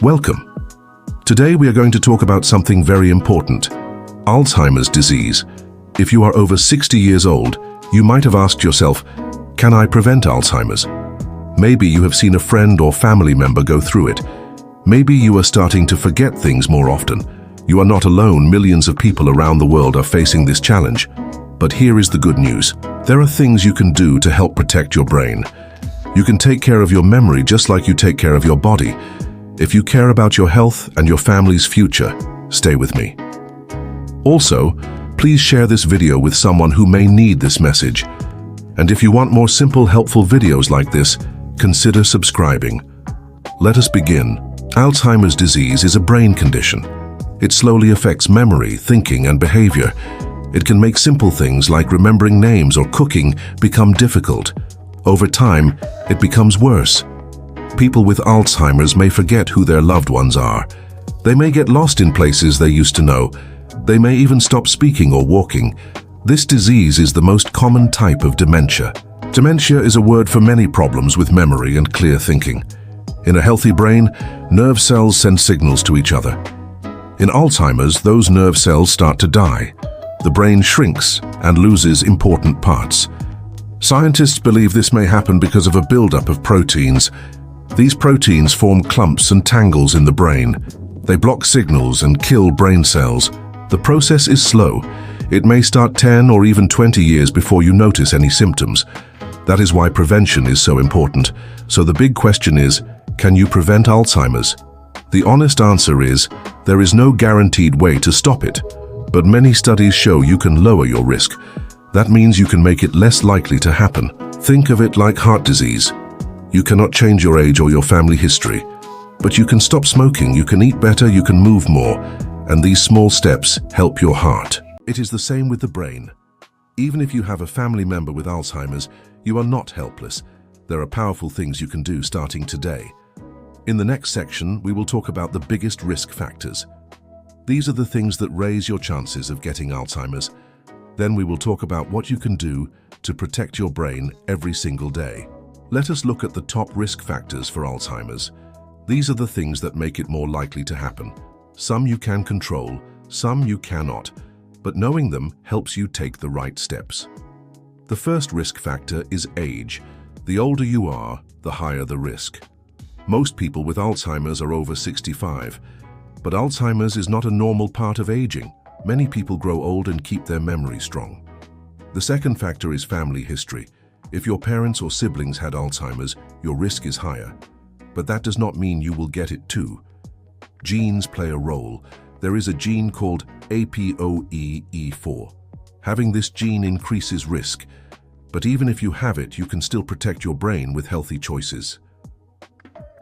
Welcome. Today we are going to talk about something very important, Alzheimer's disease. If you are over 60 years old, you might have asked yourself, can I prevent Alzheimer's? Maybe you have seen a friend or family member go through it. Maybe you are starting to forget things more often. You are not alone. Millions of people around the world are facing this challenge. But here is the good news. There are things you can do to help protect your brain. You can take care of your memory just like you take care of your body. If you care about your health and your family's future, stay with me. Also, please share this video with someone who may need this message. And if you want more simple, helpful videos like this, consider subscribing. Let us begin. Alzheimer's disease is a brain condition. It slowly affects memory, thinking, and behavior. It can make simple things like remembering names or cooking become difficult. Over time, it becomes worse. People with Alzheimer's may forget who their loved ones are. They may get lost in places they used to know. They may even stop speaking or walking. This disease is the most common type of dementia. Dementia is a word for many problems with memory and clear thinking. In a healthy brain, nerve cells send signals to each other. In Alzheimer's, those nerve cells start to die. The brain shrinks and loses important parts. Scientists believe this may happen because of a buildup of proteins. These proteins form clumps and tangles in the brain. They block signals and kill brain cells. The process is slow. It may start 10 or even 20 years before you notice any symptoms. That is why prevention is so important. So the big question is, can you prevent Alzheimer's? The honest answer is, there is no guaranteed way to stop it. But many studies show you can lower your risk. That means you can make it less likely to happen. Think of it like heart disease. You cannot change your age or your family history. But you can stop smoking, you can eat better, you can move more. And these small steps help your heart. It is the same with the brain. Even if you have a family member with Alzheimer's, you are not helpless. There are powerful things you can do starting today. In the next section, we will talk about the biggest risk factors. These are the things that raise your chances of getting Alzheimer's. Then we will talk about what you can do to protect your brain every single day. Let us look at the top risk factors for Alzheimer's. These are the things that make it more likely to happen. Some you can control, some you cannot, but knowing them helps you take the right steps. The first risk factor is age. The older you are, the higher the risk. Most people with Alzheimer's are over 65, but Alzheimer's is not a normal part of aging. Many people grow old and keep their memory strong. The second factor is family history. If your parents or siblings had Alzheimer's, your risk is higher. But that does not mean you will get it too. Genes play a role. There is a gene called APOE4. Having this gene increases risk. But even if you have it, you can still protect your brain with healthy choices.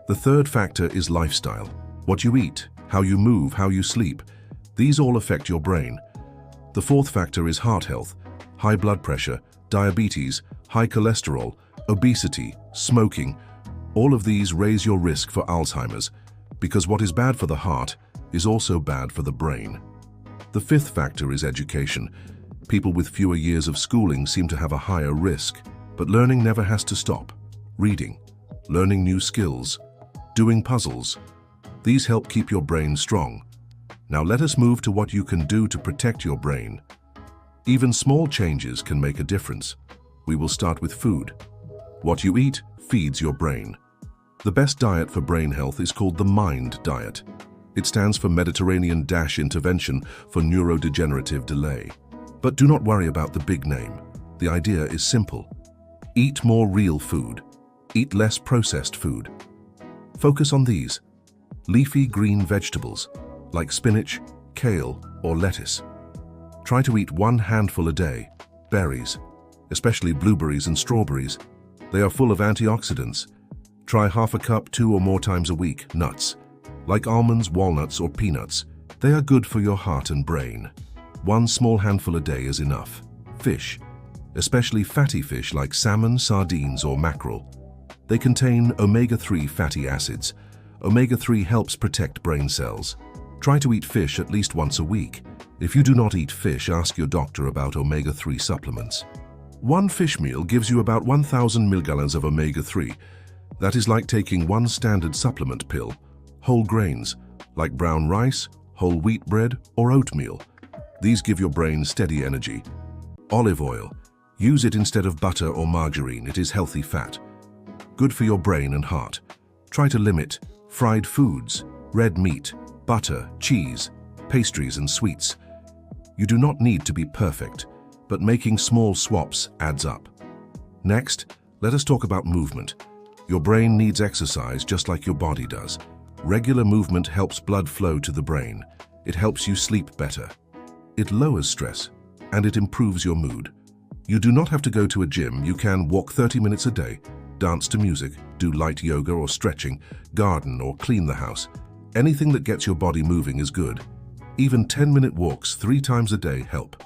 The third factor is lifestyle. What you eat, how you move, how you sleep. These all affect your brain. The fourth factor is heart health. High blood pressure, diabetes, high cholesterol, obesity, smoking. All of these raise your risk for Alzheimer's, because what is bad for the heart is also bad for the brain. The fifth factor is education. People with fewer years of schooling seem to have a higher risk, but learning never has to stop. Reading, learning new skills, doing puzzles. These help keep your brain strong. Now let us move to what you can do to protect your brain. Even small changes can make a difference. We will start with food. What you eat feeds your brain. The best diet for brain health is called the MIND diet. It stands for Mediterranean-Intervention for Neurodegenerative Delay. But do not worry about the big name. The idea is simple. Eat more real food. Eat less processed food. Focus on these. Leafy green vegetables, like spinach, kale, or lettuce. Try to eat 1 handful a day. Berries, especially blueberries and strawberries. They are full of antioxidants. Try half a cup 2 or more times a week. Nuts, like almonds, walnuts, or peanuts. They are good for your heart and brain. 1 small handful a day is enough. Fish, especially fatty fish like salmon, sardines, or mackerel. They contain omega-3 fatty acids. Omega-3 helps protect brain cells. Try to eat fish at least once a week. If you do not eat fish, ask your doctor about omega-3 supplements. 1 fish meal gives you about 1,000 milligrams of omega-3. That is like taking 1 standard supplement pill. Whole grains, like brown rice, whole wheat bread, or oatmeal. These give your brain steady energy. Olive oil. Use it instead of butter or margarine. It is healthy fat. Good for your brain and heart. Try to limit fried foods, red meat, butter, cheese, pastries and sweets. You do not need to be perfect, but making small swaps adds up. Next, let us talk about movement. Your brain needs exercise just like your body does. Regular movement helps blood flow to the brain. It helps you sleep better. It lowers stress, and it improves your mood. You do not have to go to a gym. You can walk 30 minutes a day, dance to music, do light yoga or stretching, garden or clean the house. Anything that gets your body moving is good. Even 10-minute walks 3 times a day help.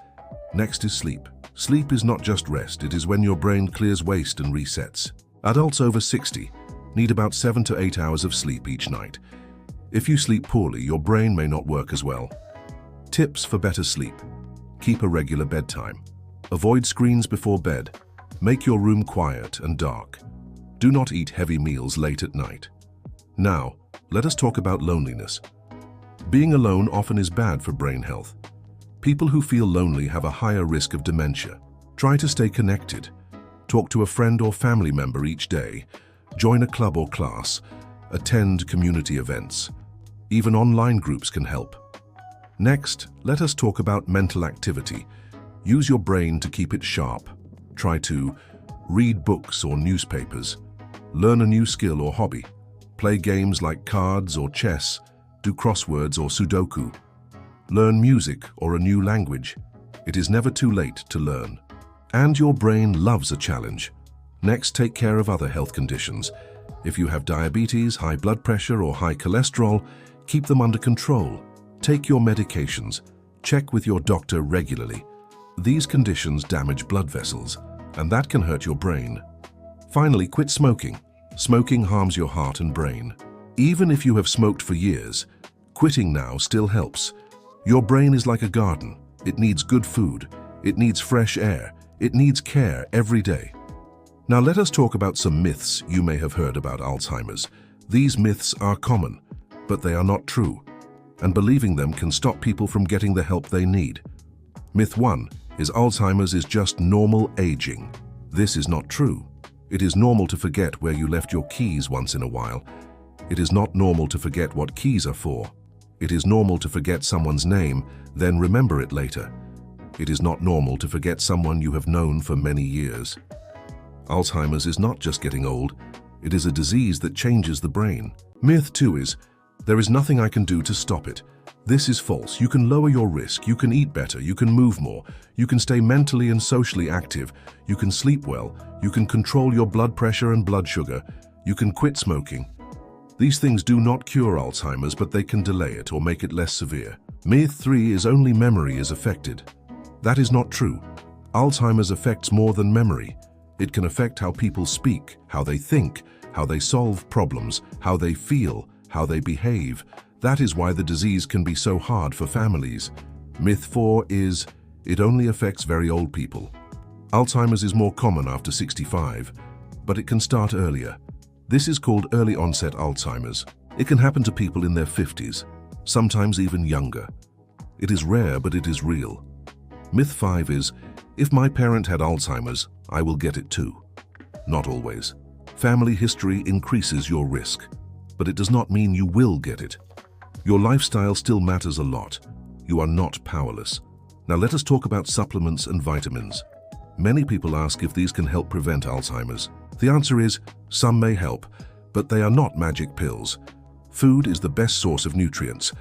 Next is sleep. Sleep is not just rest, it is when your brain clears waste and resets. Adults over 60 need about 7 to 8 hours of sleep each night. If you sleep poorly, your brain may not work as well. Tips for better sleep. Keep a regular bedtime. Avoid screens before bed. Make your room quiet and dark. Do not eat heavy meals late at night. Now, let us talk about loneliness. Being alone often is bad for brain health. People who feel lonely have a higher risk of dementia. Try to stay connected. Talk to a friend or family member each day. Join a club or class. Attend community events. Even online groups can help. Next, let us talk about mental activity. Use your brain to keep it sharp. Try to read books or newspapers. Learn a new skill or hobby. Play games like cards or chess. Do crosswords or Sudoku. Learn music or a new language. It is never too late to learn. And your brain loves a challenge. Next, take care of other health conditions. If you have diabetes, high blood pressure, or high cholesterol, keep them under control. Take your medications. Check with your doctor regularly. These conditions damage blood vessels, and that can hurt your brain. Finally, quit smoking. Smoking harms your heart and brain. Even if you have smoked for years, quitting now still helps. Your brain is like a garden. It needs good food. It needs fresh air. It needs care every day. Now let us talk about some myths you may have heard about Alzheimer's. These myths are common, but they are not true, and believing them can stop people from getting the help they need. Myth 1 is Alzheimer's is just normal aging. This is not true. It is normal to forget where you left your keys once in a while. It is not normal to forget what keys are for. It is normal to forget someone's name, then remember it later. It is not normal to forget someone you have known for many years. Alzheimer's is not just getting old. It is a disease that changes the brain. Myth 2 is, there is nothing I can do to stop it. This is false. You can lower your risk. You can eat better. You can move more. You can stay mentally and socially active. You can sleep well. You can control your blood pressure and blood sugar. You can quit smoking. These things do not cure Alzheimer's, but they can delay it or make it less severe. Myth 3 is only memory is affected. That is not true. Alzheimer's affects more than memory. It can affect how people speak, how they think, how they solve problems, how they feel, how they behave. That is why the disease can be so hard for families. Myth 4 is, it only affects very old people. Alzheimer's is more common after 65, but it can start earlier. This is called early onset Alzheimer's. It can happen to people in their 50s, sometimes even younger. It is rare, but it is real. Myth 5 is, if my parent had Alzheimer's, I will get it too. Not always. Family history increases your risk, but it does not mean you will get it. Your lifestyle still matters a lot. You are not powerless. Now let us talk about supplements and vitamins. Many people ask if these can help prevent Alzheimer's. The answer is, some may help, but they are not magic pills. Food is the best source of nutrients,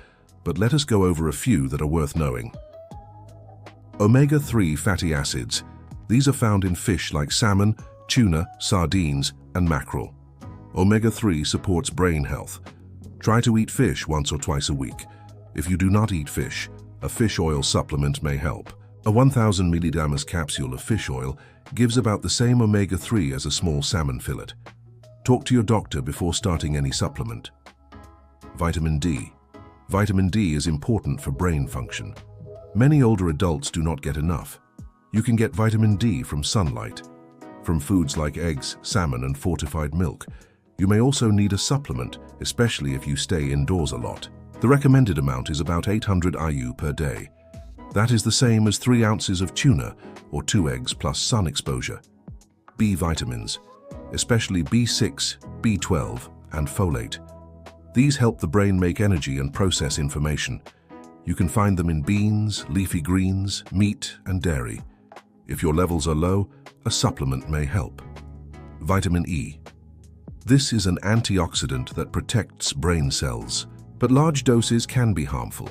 but let us go over a few that are worth knowing. Omega-3 fatty acids. These are found in fish like salmon, tuna, sardines, and mackerel. Omega-3 supports brain health. Try to eat fish once or twice a week. If you do not eat fish, a fish oil supplement may help. A 1000 mg capsule of fish oil gives about the same omega-3 as a small salmon fillet. Talk to your doctor before starting any supplement. Vitamin D. Vitamin D is important for brain function. Many older adults do not get enough. You can get vitamin D from sunlight, from foods like eggs, salmon, and fortified milk. You may also need a supplement, especially if you stay indoors a lot. The recommended amount is about 800 IU per day. That is the same as 3 ounces of tuna or 2 eggs plus sun exposure. B vitamins, especially B6, B12, and folate. These help the brain make energy and process information. You can find them in beans, leafy greens, meat, and dairy. If your levels are low, a supplement may help. Vitamin E. This is an antioxidant that protects brain cells, but large doses can be harmful.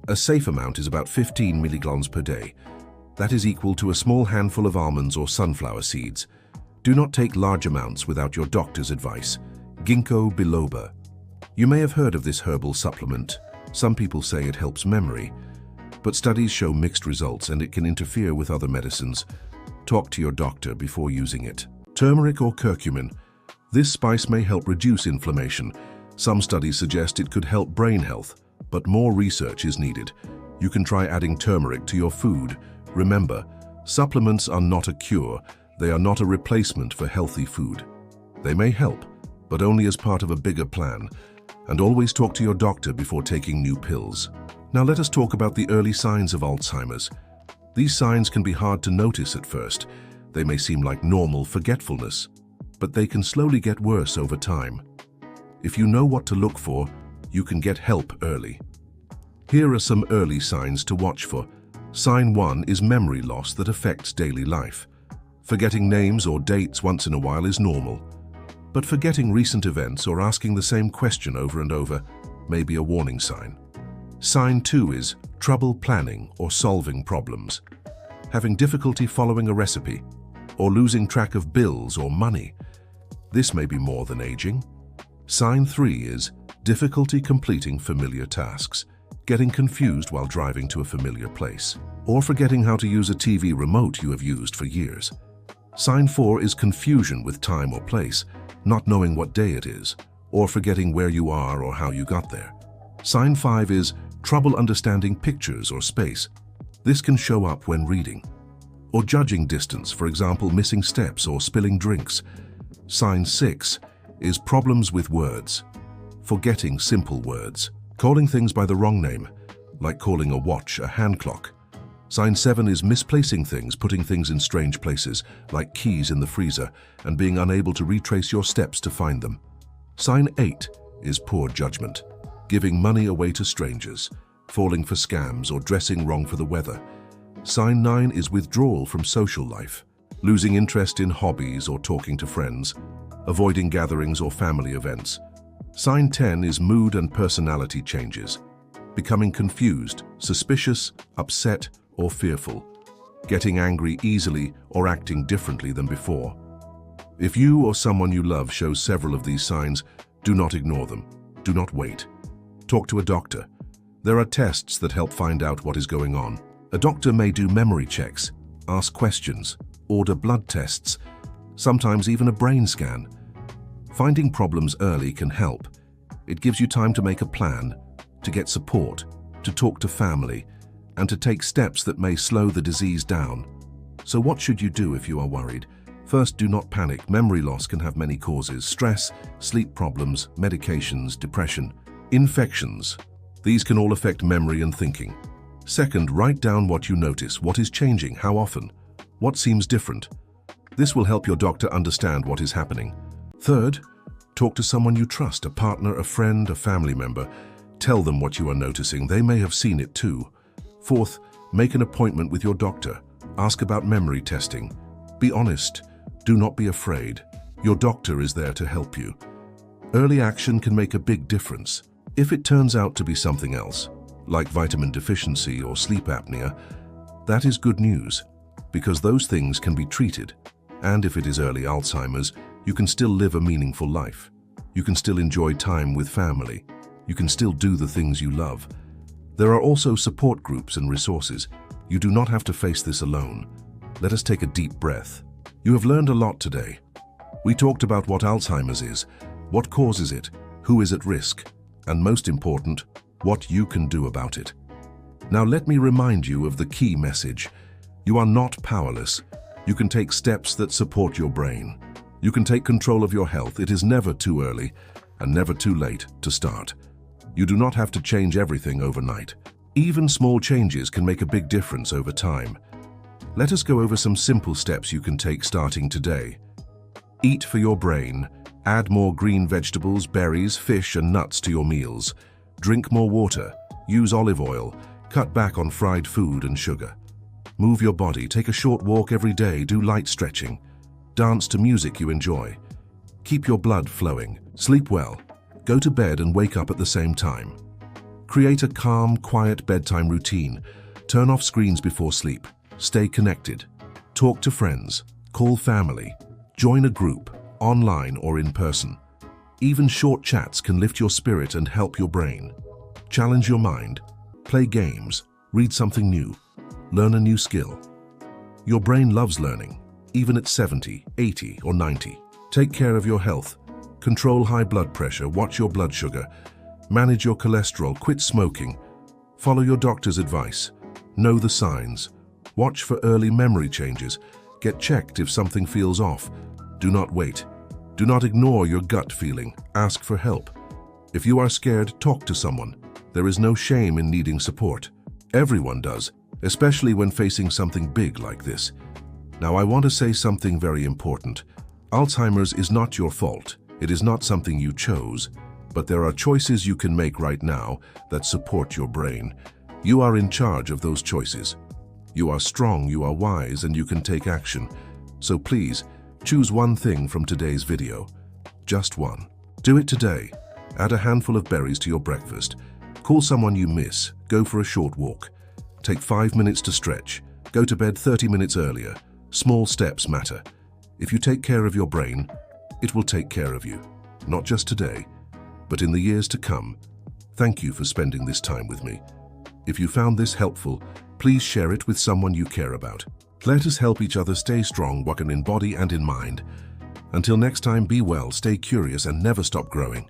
A safe amount is about 15 milligrams per day. That is equal to a small handful of almonds or sunflower seeds. Do not take large amounts without your doctor's advice. Ginkgo biloba. You may have heard of this herbal supplement. Some people say it helps memory, but studies show mixed results and it can interfere with other medicines. Talk to your doctor before using it. Turmeric or curcumin. This spice may help reduce inflammation. Some studies suggest it could help brain health, but more research is needed. You can try adding turmeric to your food. Remember, supplements are not a cure. They are not a replacement for healthy food. They may help, but only as part of a bigger plan. And always talk to your doctor before taking new pills. Now let us talk about the early signs of Alzheimer's. These signs can be hard to notice at first. They may seem like normal forgetfulness, but they can slowly get worse over time. If you know what to look for, you can get help early. Here are some early signs to watch for. Sign 1 is memory loss that affects daily life. Forgetting names or dates once in a while is normal, but forgetting recent events or asking the same question over and over may be a warning sign. Sign 2 is trouble planning or solving problems. Having difficulty following a recipe, or losing track of bills or money. This may be more than aging. Sign 3 is difficulty completing familiar tasks, getting confused while driving to a familiar place, or forgetting how to use a TV remote you have used for years. Sign 4 is confusion with time or place, not knowing what day it is, or forgetting where you are or how you got there. Sign 5 is trouble understanding pictures or space. This can show up when reading, or judging distance, for example, missing steps or spilling drinks. Sign 6 is problems with words, forgetting simple words, calling things by the wrong name, like calling a watch a hand clock. Sign 7 is misplacing things, putting things in strange places, like keys in the freezer, and being unable to retrace your steps to find them. Sign 8 is poor judgment, giving money away to strangers, falling for scams, or dressing wrong for the weather. Sign 9 is withdrawal from social life, losing interest in hobbies or talking to friends, avoiding gatherings or family events. Sign 10 is mood and personality changes, becoming confused, suspicious, upset, or fearful, getting angry easily or acting differently than before. If you or someone you love shows several of these signs, do not ignore them. Do not wait. Talk to a doctor. There are tests that help find out what is going on. A doctor may do memory checks, ask questions, order blood tests, sometimes even a brain scan. Finding problems early can help. It gives you time to make a plan, to get support, to talk to family, and to take steps that may slow the disease down. So what should you do if you are worried? First, do not panic. Memory loss can have many causes: stress, sleep problems, medications, depression, infections. These can all affect memory and thinking. Second, write down what you notice, what is changing, how often, what seems different. This will help your doctor understand what is happening. Third, talk to someone you trust, a partner, a friend, a family member. Tell them what you are noticing. They may have seen it too. Fourth, make an appointment with your doctor. Ask about memory testing. Be honest. Do not be afraid. Your doctor is there to help you. Early action can make a big difference. If it turns out to be something else, like vitamin deficiency or sleep apnea, that is good news, because those things can be treated. And if it is early Alzheimer's, you can still live a meaningful life. You can still enjoy time with family. You can still do the things you love. There are also support groups and resources. You do not have to face this alone. Let us take a deep breath. You have learned a lot today. We talked about what Alzheimer's is, what causes it, who is at risk, and most important, what you can do about it. Now let me remind you of the key message. You are not powerless. You can take steps that support your brain. You can take control of your health. It is never too early and never too late to start. You do not have to change everything overnight. Even small changes can make a big difference over time. Let us go over some simple steps you can take starting today. Eat for your brain. Add more green vegetables, berries, fish, and nuts to your meals. Drink more water. Use olive oil. Cut back on fried food and sugar. Move your body. Take a short walk every day. Do light stretching. Dance to music you enjoy. Keep your blood flowing. Sleep well. Go to bed and wake up at the same time. Create a calm, quiet bedtime routine. Turn off screens before sleep. Stay connected. Talk to friends. Call family. Join a group, online or in person. Even short chats can lift your spirit and help your brain. Challenge your mind. Play games. Read something new. Learn a new skill. Your brain loves learning, even at 70, 80, or 90. Take care of your health. Control high blood pressure. Watch your blood sugar. Manage your cholesterol. Quit smoking. Follow your doctor's advice. Know the signs. Watch for early memory changes. Get checked if something feels off. Do not wait. Do not ignore your gut feeling. Ask for help. If you are scared, talk to someone. There is no shame in needing support. Everyone does, especially when facing something big like this. Now, I want to say something very important. Alzheimer's is not your fault. It is not something you chose. But there are choices you can make right now that support your brain. You are in charge of those choices. You are strong, you are wise, and you can take action. So please, choose one thing from today's video. Just one. Do it today. Add a handful of berries to your breakfast. Call someone you miss. Go for a short walk. Take 5 minutes to stretch. Go to bed 30 minutes earlier. Small steps matter. If you take care of your brain, it will take care of you. Not just today, but in the years to come. Thank you for spending this time with me. If you found this helpful, please share it with someone you care about. Let us help each other stay strong, working in body and in mind. Until next time, be well, stay curious, and never stop growing.